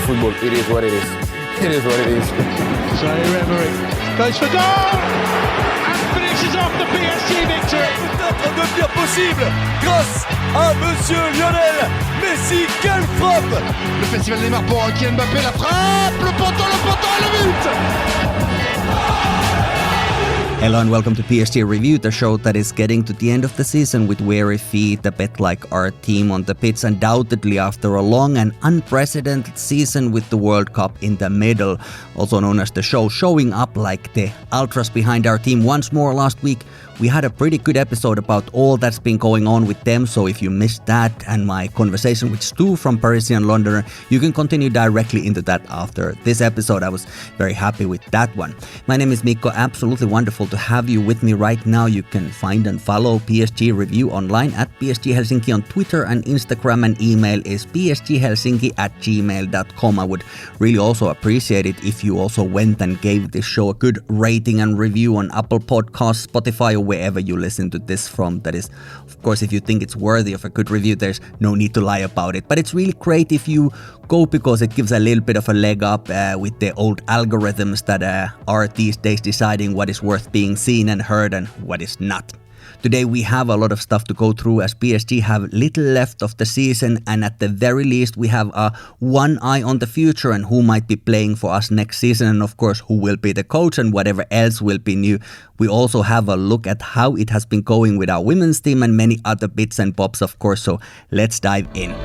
football. It is what it is. It is what it is. So Emery goes for goal and finishes off the PSG victory. Peut-être devenir possible grâce à Monsieur Lionel Messi. Quelle frappe! Le festival Neymar pour Kylian Mbappé, la frappe, le poteau et le but! Hello and welcome to PSG Review, the show that is getting to the end of the season with weary feet, a bit like our team on the pitch, undoubtedly after a long and unprecedented season with the World Cup in the middle, also known as the show showing up like the ultras behind our team once more last week. We had a pretty good episode about all that's been going on with them, so if you missed that and my conversation with Stu from Parisian Londoner, you can continue directly into that after this episode. I was very happy with that one. My name is Mikko, absolutely wonderful to have you with me right now. You can find and follow PSG Review online at PSG Helsinki on Twitter and Instagram, and email is psghelsinki@gmail.com. I would really also appreciate it if you also went and gave this show a good rating and review on Apple Podcasts, Spotify, or wherever you listen to this from. That is, of course, if you think it's worthy of a good review, there's no need to lie about it. But it's really great if you go, because it gives a little bit of a leg up with the old algorithms that are these days deciding what is worth being seen and heard and what is not. Today we have a lot of stuff to go through as PSG have little left of the season, and at the very least we have one eye on the future and who might be playing for us next season, and of course who will be the coach and whatever else will be new. We also have a look at how it has been going with our women's team and many other bits and bobs, of course, so let's dive in.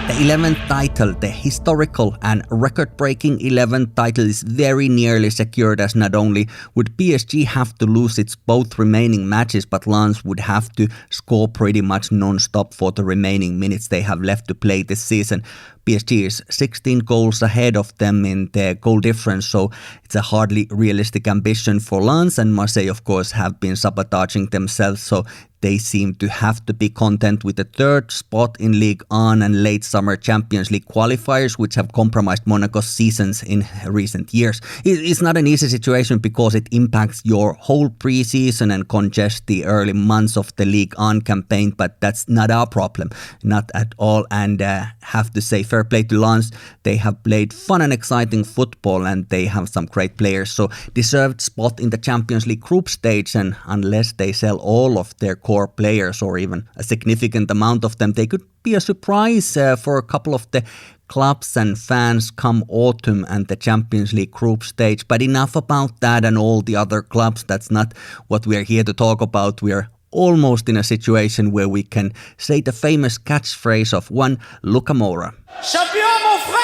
The 11th title, the historical and record-breaking 11th title, is very nearly secured, as not only would PSG have to lose its both remaining matches, but Lens would have to score pretty much non-stop for the remaining minutes they have left to play this season. PSG is 16 goals ahead of them in their goal difference, so it's a hardly realistic ambition for Lens, and Marseille, of course, have been sabotaging themselves, so they seem to have to be content with the third spot in Ligue 1 and late summer Champions League qualifiers, which have compromised Monaco's seasons in recent years. It's not an easy situation because it impacts your whole pre-season and congests the early months of the Ligue 1 campaign, but that's not our problem, not at all. And have to say fair play to Lens. They have played fun and exciting football, and they have some great players, so deserved spot in the Champions League group stage, and unless they sell all of their core players or even a significant amount of them, they could be a surprise for a couple of the clubs and fans come autumn and the Champions League group stage. But enough about that and all the other clubs. That's not what we are here to talk about. We are almost in a situation where we can say the famous catchphrase of one Luka Moura. Champion, mon frère!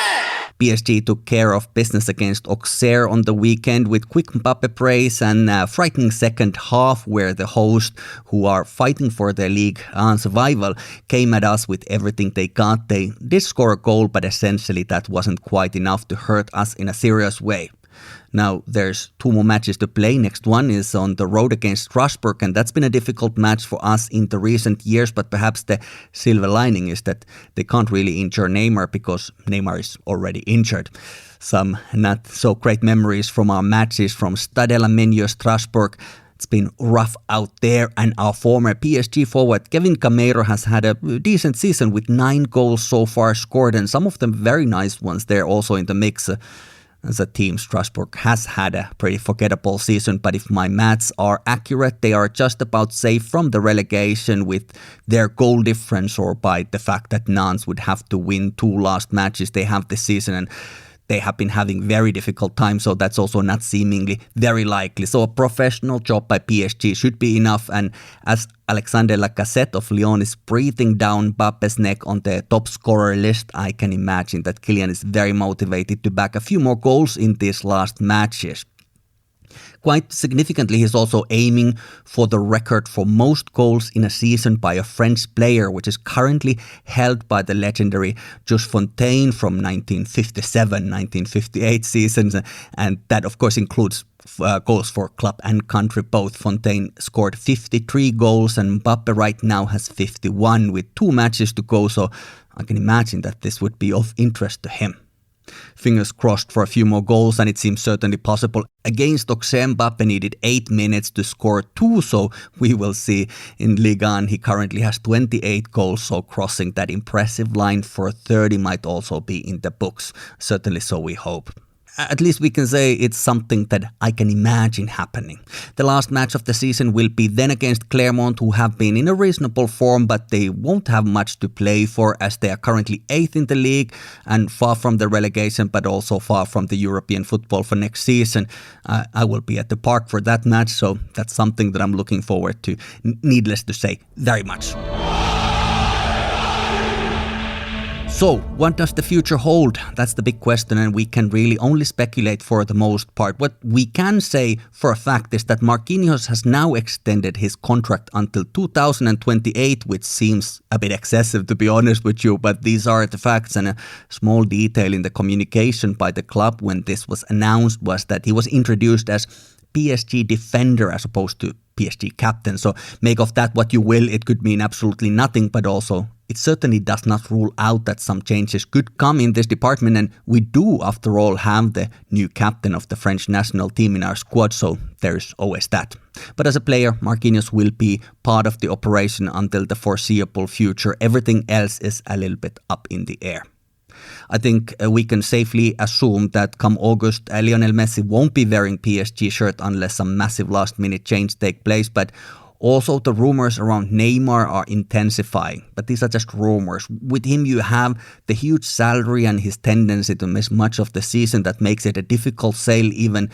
PSG took care of business against Auxerre on the weekend with quick Mbappe praise and frightening second half where the host, who are fighting for their Ligue 1 survival, came at us with everything they got. They did score a goal, but essentially that wasn't quite enough to hurt us in a serious way. Now, there's two more matches to play. Next one is on the road against Strasbourg, and that's been a difficult match for us in the recent years, but perhaps the silver lining is that they can't really injure Neymar because Neymar is already injured. Some not so great memories from our matches from Stade la Menu Strasbourg. It's been rough out there, and our former PSG forward Kevin Gameiro has had a decent season with 9 goals so far scored, and some of them very nice ones there also in the mix. As a team, Strasbourg has had a pretty forgettable season, but if my maths are accurate, they are just about safe from the relegation with their goal difference, or by the fact that Nantes would have to win 2 last matches they have this season, and they have been having very difficult times, so that's also not seemingly very likely. So a professional job by PSG should be enough, and as Alexandre Lacazette of Lyon is breathing down Mbappe's neck on the top scorer list, I can imagine that Kylian is very motivated to back a few more goals in these last matches. Quite significantly, he's also aiming for the record for most goals in a season by a French player, which is currently held by the legendary Just Fontaine from 1957-1958 seasons, and that of course includes goals for club and country both. Fontaine scored 53 goals and Mbappe right now has 51 with 2 matches to go, so I can imagine that this would be of interest to him. Fingers crossed for a few more goals, and it seems certainly possible. Against Auxerre, Mbappe needed 8 minutes to score 2, so we will see. In Ligue 1, he currently has 28 goals, so crossing that impressive line for 30 might also be in the books. Certainly so we hope. At least we can say it's something that I can imagine happening. The last match of the season will be then against Clermont, who have been in a reasonable form, but they won't have much to play for as they are currently 8th in the league and far from the relegation, but also far from the European football for next season. I will be at the park for that match, so that's something that I'm looking forward to, needless to say, very much. So, what does the future hold? That's the big question, and we can really only speculate for the most part. What we can say for a fact is that Marquinhos has now extended his contract until 2028, which seems a bit excessive, to be honest with you, but these are the facts. And a small detail in the communication by the club when this was announced was that he was introduced as PSG defender as opposed to PSG captain. So make of that what you will. It could mean absolutely nothing, but also it certainly does not rule out that some changes could come in this department. And we do, after all, have the new captain of the French national team in our squad, so there's always that. But as a player, Marquinhos will be part of the operation until the foreseeable future. Everything else is a little bit up in the air. I think we can safely assume that come August, Lionel Messi won't be wearing PSG shirt unless some massive last-minute change take place, but also the rumors around Neymar are intensifying. But these are just rumors. With him you have the huge salary and his tendency to miss much of the season that makes it a difficult sale, even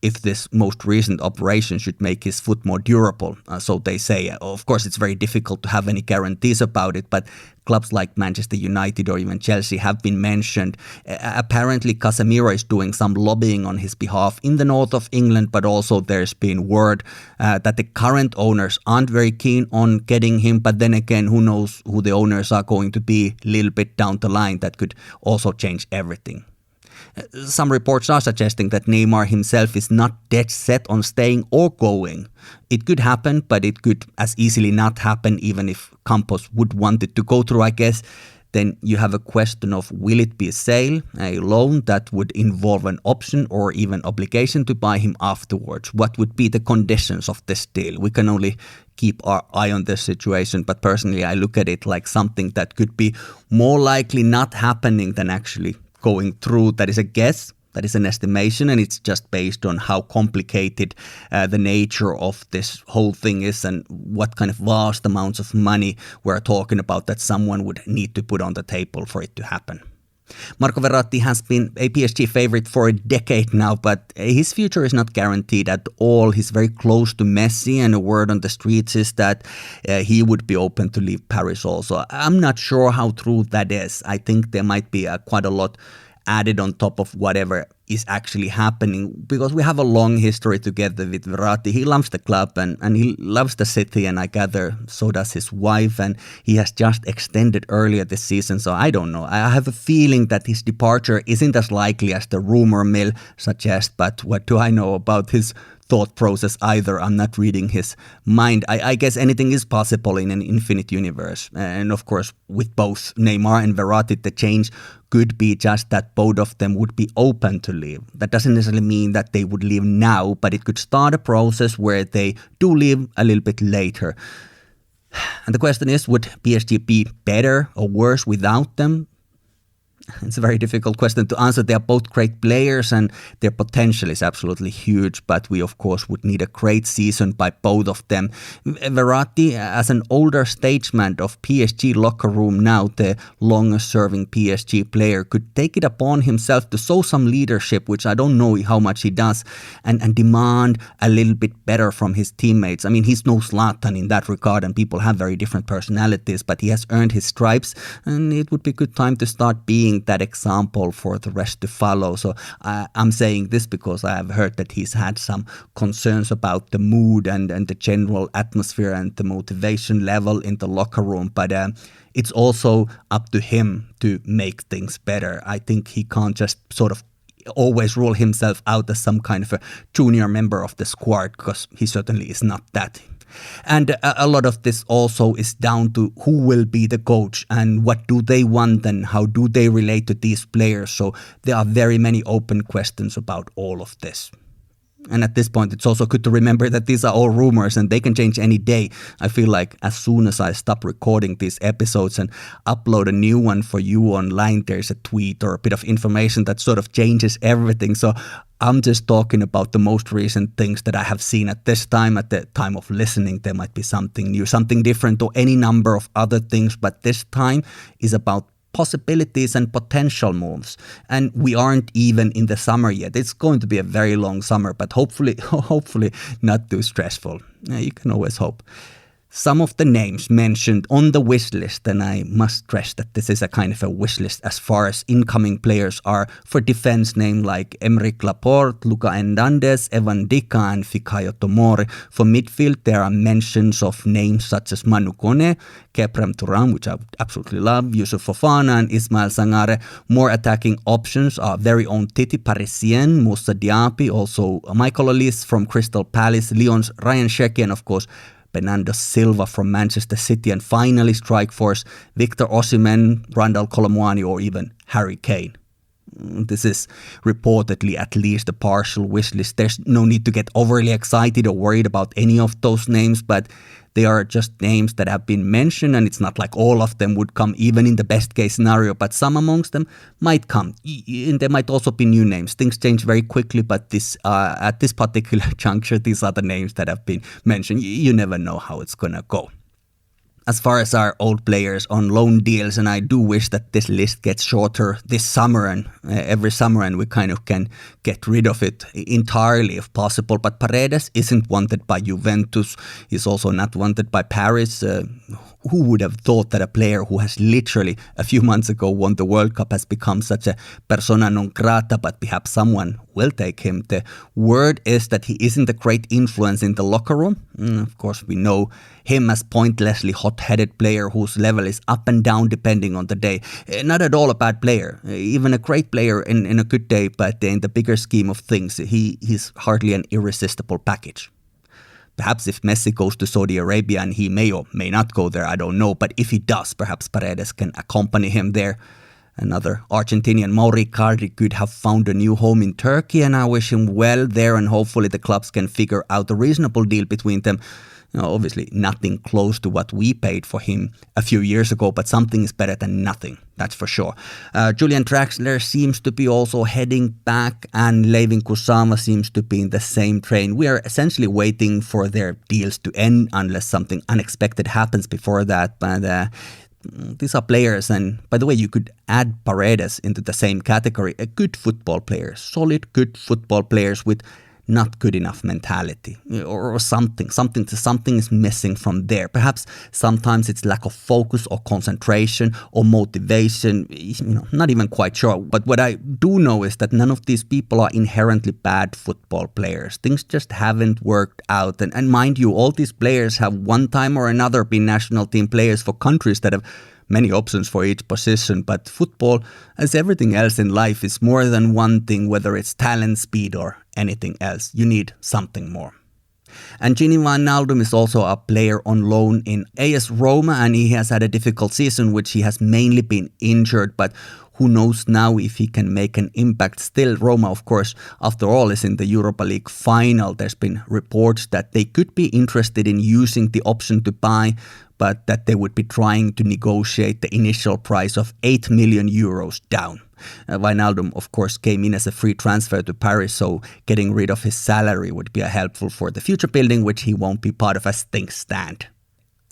if this most recent operation should make his foot more durable, so they say. Of course, it's very difficult to have any guarantees about it, but clubs like Manchester United or even Chelsea have been mentioned. Apparently, Casemiro is doing some lobbying on his behalf in the north of England, but also there's been word that the current owners aren't very keen on getting him, but then again, who knows who the owners are going to be a little bit down the line. That could also change everything. Some reports are suggesting that Neymar himself is not dead set on staying or going. It could happen, but it could as easily not happen even if Campos would want it to go through, I guess. Then you have a question of will it be a sale, a loan that would involve an option or even obligation to buy him afterwards? What would be the conditions of this deal? We can only keep our eye on this situation, but personally I look at it like something that could be more likely not happening than actually going through. That is a guess, that is an estimation, and it's just based on how complicated the nature of this whole thing is and what kind of vast amounts of money we're talking about that someone would need to put on the table for it to happen. Marco Verratti has been a PSG favorite for a decade now, but his future is not guaranteed at all. He's very close to Messi, and a word on the streets is that he would be open to leave Paris also. I'm not sure how true that is. I think there might be quite a lot added on top of whatever is actually happening, because we have a long history together with Verratti. He loves the club and he loves the city, and I gather so does his wife, and he has just extended earlier this season, so I don't know. I have a feeling that his departure isn't as likely as the rumor mill suggests, but what do I know about his thought process either? I'm not reading his mind. I guess anything is possible in an infinite universe. And of course, with both Neymar and Verratti, the change could be just that both of them would be open to leave. That doesn't necessarily mean that they would leave now, but it could start a process where they do leave a little bit later. And the question is, would PSG be better or worse without them? It's a very difficult question to answer. They are both great players and their potential is absolutely huge, but we of course would need a great season by both of them. Verratti, as an older statesman of PSG locker room now, the longest serving PSG player, could take it upon himself to show some leadership, which I don't know how much he does, and demand a little bit better from his teammates. I mean, he's no Zlatan in that regard, and people have very different personalities, but he has earned his stripes, and it would be a good time to start being that example for the rest to follow. So I'm saying this because I have heard that he's had some concerns about the mood and the general atmosphere and the motivation level in the locker room, but it's also up to him to make things better. I think he can't just sort of always rule himself out as some kind of a junior member of the squad, because he certainly is not that. And a lot of this also is down to who will be the coach and what do they want and how do they relate to these players. So there are very many open questions about all of this. And at this point, it's also good to remember that these are all rumors and they can change any day. I feel like as soon as I stop recording these episodes and upload a new one for you online, there's a tweet or a bit of information that sort of changes everything. So I'm just talking about the most recent things that I have seen at this time. At the time of listening, there might be something new, something different, or any number of other things. But this time is about possibilities and potential moves. And we aren't even in the summer yet. It's going to be a very long summer, but hopefully not too stressful. You can always hope. Some of the names mentioned on the wish list, and I must stress that this is a kind of a wish list as far as incoming players are, for defense names like Emerick Laporte, Luca Hernandez, Evan Dika and Fikayo Tomori. For midfield, there are mentions of names such as Manu Kone, Keprem Thuram, which I absolutely love, Yusuf Fofana and Ismail Sangare. More attacking options are very own Titi Parisien, Moussa Diaby, also Michael Olise from Crystal Palace, Lyon's Ryan Cherki, and of course Bernardo Silva from Manchester City, and finally strike force Victor Osimhen, Randal Colomwani or even Harry Kane. This is reportedly at least a partial wish list. There's no need to get overly excited or worried about any of those names, but they are just names that have been mentioned, and it's not like all of them would come even in the best case scenario, but some amongst them might come. And there might also be new names. Things change very quickly, but this at this particular juncture, these are the names that have been mentioned. You never know how it's going to go. As far as our old players on loan deals, and I do wish that this list gets shorter this summer and every summer, and we kind of can get rid of it entirely if possible. But Paredes isn't wanted by Juventus. He's also not wanted by Paris. Who would have thought that a player who has literally a few months ago won the World Cup has become such a persona non grata, but perhaps someone will take him. The word is that he isn't a great influence in the locker room. Of course, we know him as pointlessly hot-headed player whose level is up and down depending on the day. Not at all a bad player, even a great player in a good day, but in the bigger scheme of things, he's hardly an irresistible package. Perhaps if Messi goes to Saudi Arabia, and he may or may not go there, I don't know. But if he does, perhaps Paredes can accompany him there. Another Argentinian, Mauro Icardi, could have found a new home in Turkey, and I wish him well there, and hopefully the clubs can figure out a reasonable deal between them. Obviously nothing close to what we paid for him a few years ago, but something is better than nothing, that's for sure. Julian Draxler seems to be also heading back, and Layvin Kusama seems to be in the same train. We are essentially waiting for their deals to end unless something unexpected happens before that, but these are players, and by the way, you could add Paredes into the same category. A good football player, solid good football players with not good enough mentality or something is missing from there. Perhaps sometimes it's lack of focus or concentration or motivation, not even quite sure. But what I do know is that none of these people are inherently bad football players. Things just haven't worked out. And mind you, all these players have one time or another been national team players for countries that have many options for each position, but football, as everything else in life, is more than one thing, whether it's talent, speed, or anything else. You need something more. And Gini Wijnaldum is also a player on loan in AS Roma, and he has had a difficult season, which he has mainly been injured, but who knows now if he can make an impact. Still, Roma, of course, after all, is in the Europa League final. There's been reports that they could be interested in using the option to buy, but that they would be trying to negotiate the initial price of 8 million euros down. Wijnaldum, of course, came in as a free transfer to Paris, so getting rid of his salary would be helpful for the future building, which he won't be part of as things stand.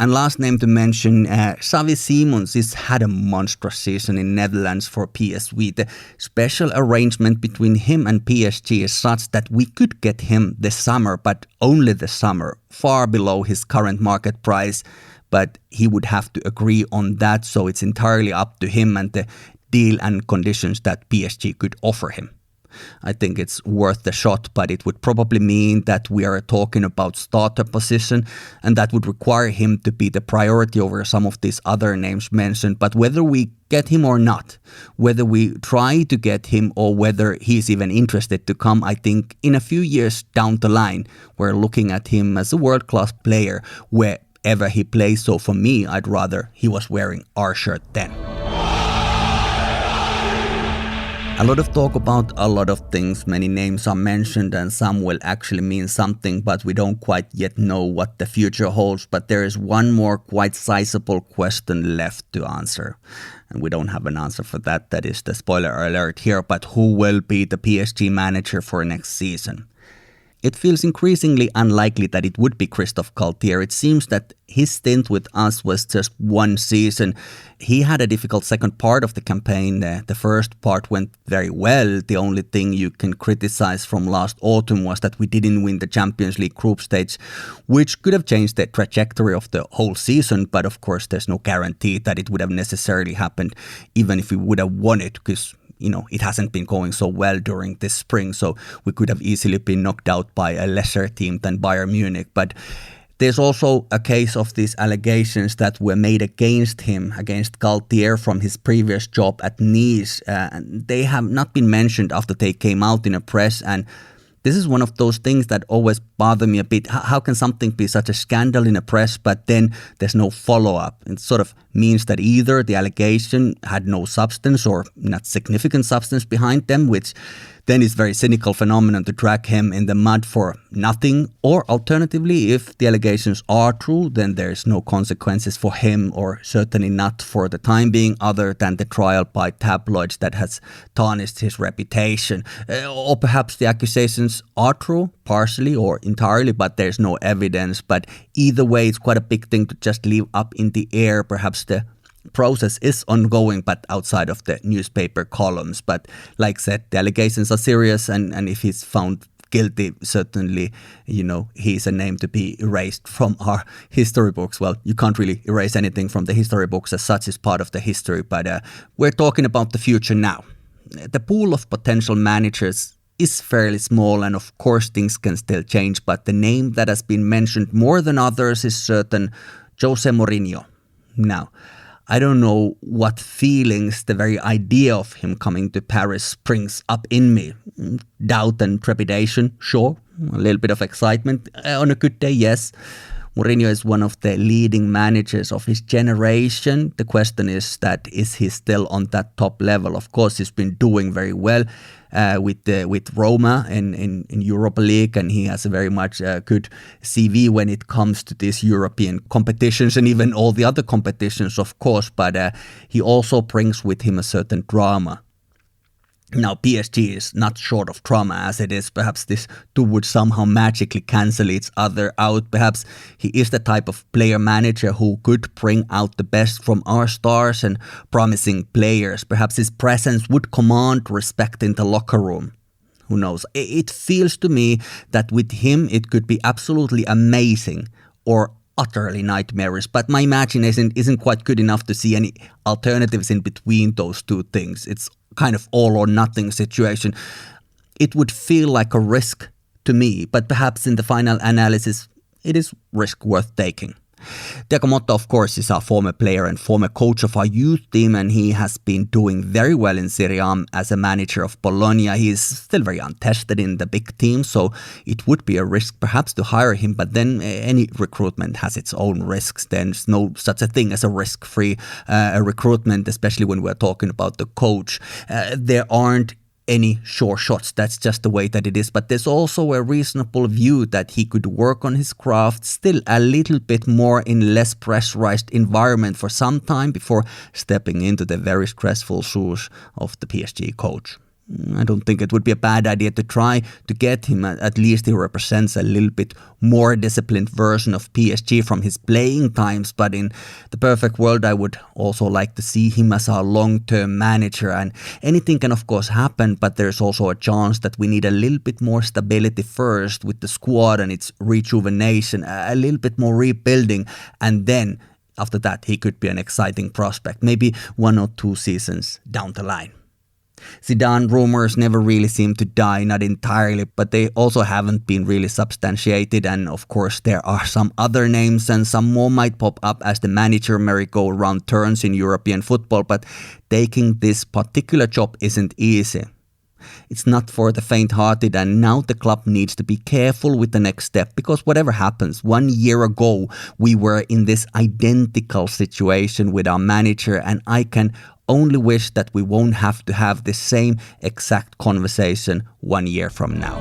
And last name to mention, Xavi Simons has had a monstrous season in Netherlands for PSV. The special arrangement between him and PSG is such that we could get him this summer, but only this summer, far below his current market price. But he would have to agree on that, so it's entirely up to him and the deal and conditions that PSG could offer him. I think it's worth the shot, but it would probably mean that we are talking about starter position, and that would require him to be the priority over some of these other names mentioned. But whether we get him or not, whether we try to get him or whether he's even interested to come, I think in a few years down the line, we're looking at him as a world-class player wherever he plays. So for me, I'd rather he was wearing our shirt then. A lot of talk about a lot of things, many names are mentioned and some will actually mean something, but we don't quite yet know what the future holds. But there is one more quite sizable question left to answer. And we don't have an answer for that. That is the spoiler alert here. But who will be the PSG manager for next season? It feels increasingly unlikely that it would be Christophe Galtier. It seems that his stint with us was just one season. He had a difficult second part of the campaign. The first part went very well. The only thing you can criticize from last autumn was that we didn't win the Champions League group stage, which could have changed the trajectory of the whole season. But of course, there's no guarantee that it would have necessarily happened, even if we would have won it, because it hasn't been going so well during this spring, so we could have easily been knocked out by a lesser team than Bayern Munich. But there's also a case of these allegations that were made against him, against Galtier from his previous job at Nice. They have not been mentioned after they came out in a press, and this is one of those things that always bother me a bit. How can something be such a scandal in a press, but then there's no follow-up? It sort of means that either the allegation had no substance or not significant substance behind them, which then is very cynical phenomenon to drag him in the mud for nothing. Or alternatively, if the allegations are true, then there's no consequences for him, or certainly not for the time being, other than the trial by tabloids that has tarnished his reputation. Or perhaps the accusations are true, partially or entirely, but there's no evidence. But either way, it's quite a big thing to just leave up in the air. Perhaps the process is ongoing, but outside of the newspaper columns. But like I said, the allegations are serious, and if he's found guilty, certainly, he's a name to be erased from our history books. Well, you can't really erase anything from the history books as such, as part of the history, but we're talking about the future now. The pool of potential managers is fairly small, and of course things can still change, but the name that has been mentioned more than others is certain Jose Mourinho. Now, I don't know what feelings the very idea of him coming to Paris brings up in me. Doubt and trepidation, sure. A little bit of excitement. On a good day, yes. Mourinho is one of the leading managers of his generation. The question is he still on that top level? Of course, he's been doing very well with Roma in Europa League, and he has a very much good CV when it comes to these European competitions and even all the other competitions, of course. But he also brings with him a certain drama. Now, PSG is not short of drama as it is. Perhaps this two would somehow magically cancel each other out. Perhaps he is the type of player manager who could bring out the best from our stars and promising players. Perhaps his presence would command respect in the locker room. Who knows? It feels to me that with him it could be absolutely amazing or utterly nightmarish, but my imagination isn't quite good enough to see any alternatives in between those two things. It's kind of all or nothing situation. It would feel like a risk to me, but perhaps in the final analysis, it is risk worth taking. Thiago Motta, of course, is our former player and former coach of our youth team, and he has been doing very well in Serie A as a manager of Bologna. He is still very untested in the big team, so it would be a risk perhaps to hire him, but then any recruitment has its own risks. There's no such a thing as a risk-free recruitment, especially when we're talking about the coach. There aren't any sure shots. That's just the way that it is. But there's also a reasonable view that he could work on his craft still a little bit more in less pressurized environment for some time before stepping into the very stressful shoes of the PSG coach. I don't think it would be a bad idea to try to get him. At least he represents a little bit more disciplined version of PSG from his playing times. But in the perfect world, I would also like to see him as our long-term manager. And anything can, of course, happen, but there's also a chance that we need a little bit more stability first with the squad and its rejuvenation, a little bit more rebuilding, and then after that, he could be an exciting prospect, maybe 1 or 2 seasons down the line. Zidane rumors never really seem to die, not entirely, but they also haven't been really substantiated. And of course, there are some other names and some more might pop up as the manager merry-go-round turns in European football. But taking this particular job isn't easy. It's not for the faint-hearted, and now the club needs to be careful with the next step, because whatever happens, 1 year ago we were in this identical situation with our manager, and I can only wish that we won't have to have the same exact conversation 1 year from now.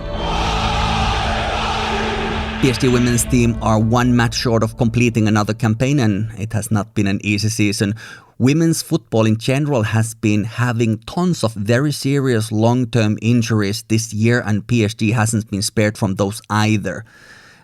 PSG women's team are one match short of completing another campaign, and it has not been an easy season. Women's football in general has been having tons of very serious long-term injuries this year, and PSG hasn't been spared from those either.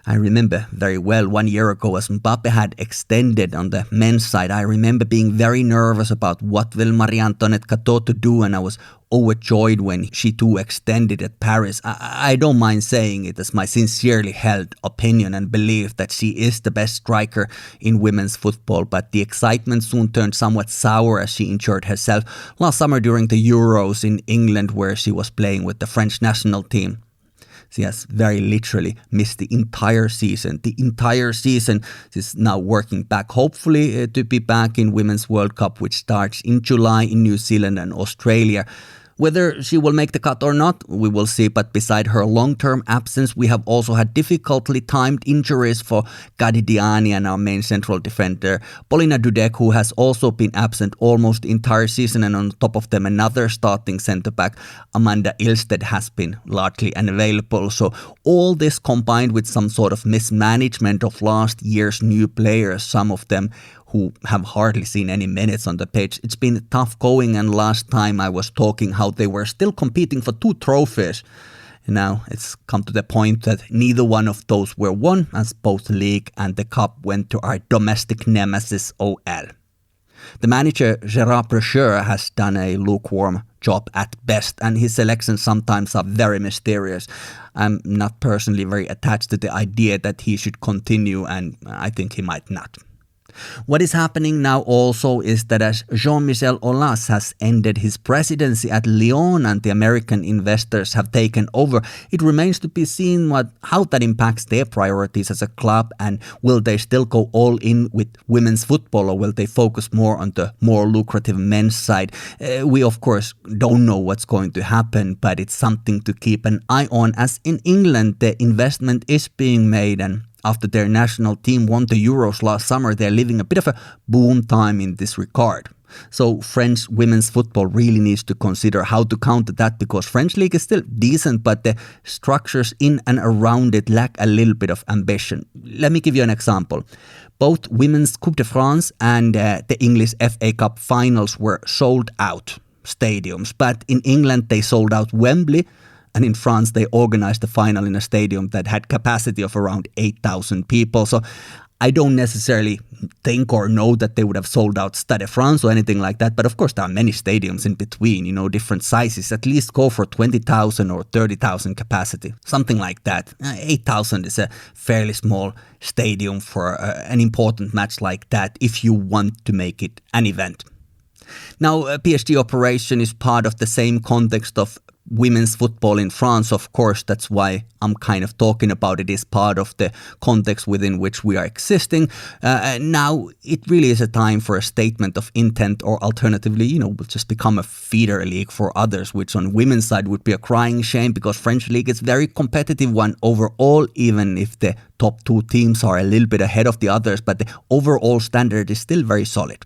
I remember very well 1 year ago as Mbappe had extended on the men's side. I remember being very nervous about what will Marie-Antoinette Cateau to do, and I was overjoyed when she too extended at Paris. I don't mind saying it as my sincerely held opinion and belief that she is the best striker in women's football, but the excitement soon turned somewhat sour as she injured herself last summer during the Euros in England, where she was playing with the French national team. She has very literally missed the entire season. She's now working back, hopefully to be back in Women's World Cup, which starts in July in New Zealand and Australia. Whether she will make the cut or not, we will see. But beside her long-term absence, we have also had difficultly timed injuries for Gadi Diani and our main central defender, Polina Dudek, who has also been absent almost the entire season. And on top of them, another starting centre-back, Amanda Ilsted, has been largely unavailable. So all this combined with some sort of mismanagement of last year's new players, some of them who have hardly seen any minutes on the pitch. It's been tough going, and last time I was talking how they were still competing for 2 trophies. And now it's come to the point that neither one of those were won, as both the league and the cup went to our domestic nemesis OL. The manager, Gerard Brecheur, has done a lukewarm job at best, and his selections sometimes are very mysterious. I'm not personally very attached to the idea that he should continue, and I think he might not. What is happening now also is that as Jean-Michel Aulas has ended his presidency at Lyon and the American investors have taken over, it remains to be seen how that impacts their priorities as a club, and will they still go all in with women's football, or will they focus more on the more lucrative men's side? We of course don't know what's going to happen, but it's something to keep an eye on, as in England the investment is being made, and after their national team won the Euros last summer, they're living a bit of a boom time in this regard. So French women's football really needs to consider how to counter that, because French league is still decent, but the structures in and around it lack a little bit of ambition. Let me give you an example. Both Women's Coupe de France and the English FA Cup finals were sold out stadiums, but in England they sold out Wembley, and in France, they organized the final in a stadium that had capacity of around 8,000 people. So I don't necessarily think or know that they would have sold out Stade de France or anything like that. But of course, there are many stadiums in between, different sizes. At least go for 20,000 or 30,000 capacity, something like that. 8,000 is a fairly small stadium for an important match like that if you want to make it an event. Now, PSG operation is part of the same context of women's football in France, of course. That's why I'm kind of talking about it as part of the context within which we are existing. Now, it really is a time for a statement of intent, or alternatively, we'll just become a feeder league for others, which on women's side would be a crying shame, because French league is a very competitive one overall, even if the top 2 teams are a little bit ahead of the others, but the overall standard is still very solid.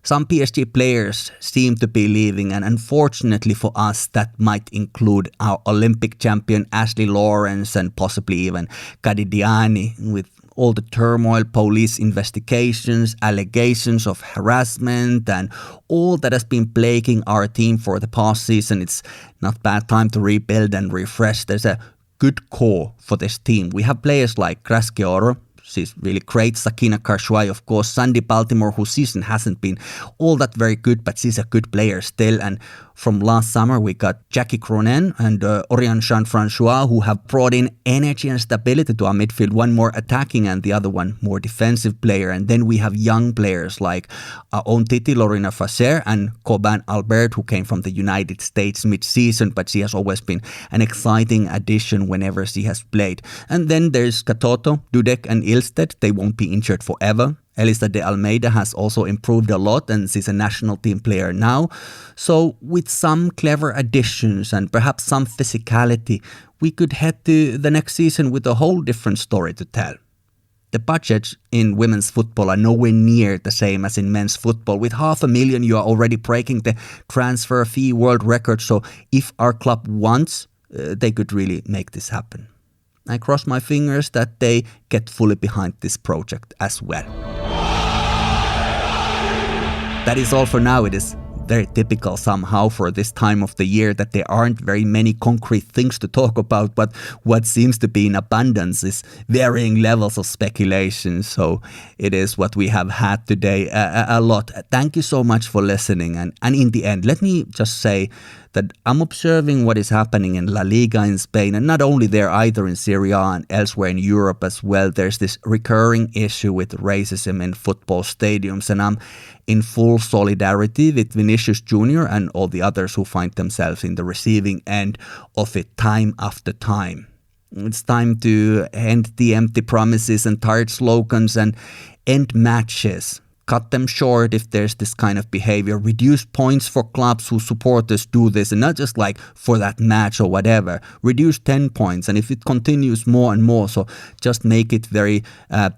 Some PSG players seem to be leaving, and unfortunately for us, that might include our Olympic champion Ashley Lawrence and possibly even Gadi Diani. With all the turmoil, police investigations, allegations of harassment, and all that has been plaguing our team for the past season, it's not bad time to rebuild and refresh. There's a good core for this team. We have players like Graschioro, She's really great. Sakina Karshwai, of course. Sandy Baltimore, whose season hasn't been all that very good, but she's a good player still. And from last summer, we got Jackie Cronin and Oriane Jean-Francois, who have brought in energy and stability to our midfield. One more attacking and the other one more defensive player. And then we have young players like our own Titi, Lorena Facer, and Coban Albert, who came from the United States mid-season, but she has always been an exciting addition whenever she has played. And then there's Katoto, Dudek, and Ilsted. They won't be injured forever. Elisa de Almeida has also improved a lot and she's a national team player now. So with some clever additions and perhaps some physicality, we could head to the next season with a whole different story to tell. The budgets in women's football are nowhere near the same as in men's football. With $500,000, you are already breaking the transfer fee world record. So if our club wants, they could really make this happen. I cross my fingers that they get fully behind this project as well. That is all for now. It is very typical somehow for this time of the year that there aren't very many concrete things to talk about, but what seems to be in abundance is varying levels of speculation. So it is what we have had today a lot. Thank you so much for listening. And in the end, let me just say that I'm observing what is happening in La Liga in Spain, and not only there, either in Serie A and elsewhere in Europe as well. There's this recurring issue with racism in football stadiums, and I'm in full solidarity with Vinicius Jr. and all the others who find themselves in the receiving end of it time after time. It's time to end the empty promises and tired slogans and end matches. Cut them short if there's this kind of behavior. Reduce points for clubs whose supporters do this, and not just like for that match or whatever. Reduce 10 points, and if it continues more and more, so just make it very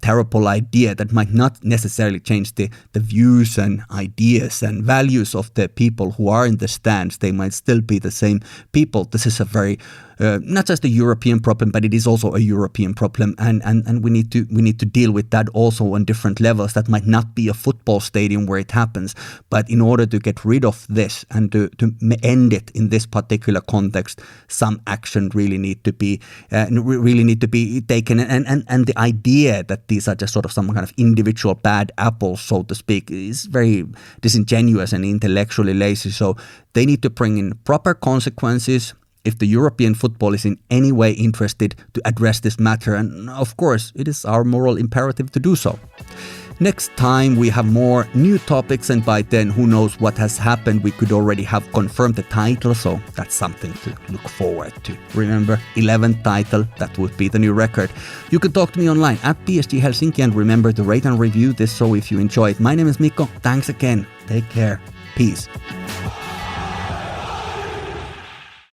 terrible idea that might not necessarily change the views and ideas and values of the people who are in the stands. They might still be the same people. This is a very not just a European problem, but it is also a European problem, and we need to deal with that also on different levels. That might not be a football stadium where it happens, but in order to get rid of this and to end it in this particular context, some action really need to be taken. And the idea that these are just sort of some kind of individual bad apples, so to speak, is very disingenuous and intellectually lazy. So they need to bring in proper consequences if the European football is in any way interested to address this matter, and of course it is our moral imperative to do so. Next time we have more new topics, and by then who knows what has happened. We could already have confirmed the title, so that's something to look forward to. Remember, 11th title, that would be the new record. You can talk to me online at PSG Helsinki, and remember to rate and review this show if you enjoy it. My name is Mikko. Thanks again. Take care. Peace.